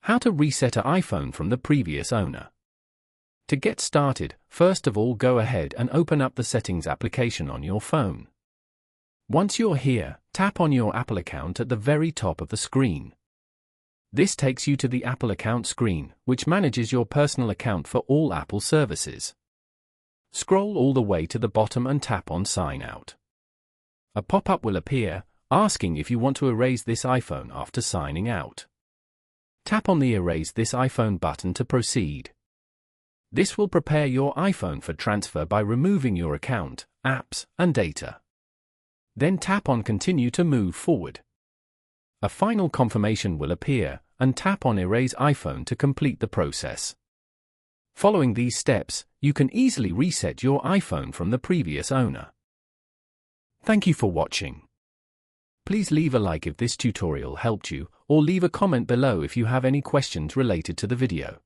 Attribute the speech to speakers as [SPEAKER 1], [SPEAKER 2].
[SPEAKER 1] How to reset an iPhone from the previous owner. To get started, first of all go ahead and open up the Settings application on your phone. Once you're here, tap on your Apple account at the very top of the screen. This takes you to the Apple account screen, which manages your personal account for all Apple services. Scroll all the way to the bottom and tap on Sign Out. A pop-up will appear, asking if you want to erase this iPhone after signing out. Tap on the Erase this iPhone button to proceed. This will prepare your iPhone for transfer by removing your account, apps, and data. Then tap on Continue to move forward. A final confirmation will appear, and tap on Erase iPhone to complete the process. Following these steps, you can easily reset your iPhone from the previous owner. Thank you for watching. Please leave a like if this tutorial helped you, or leave a comment below if you have any questions related to the video.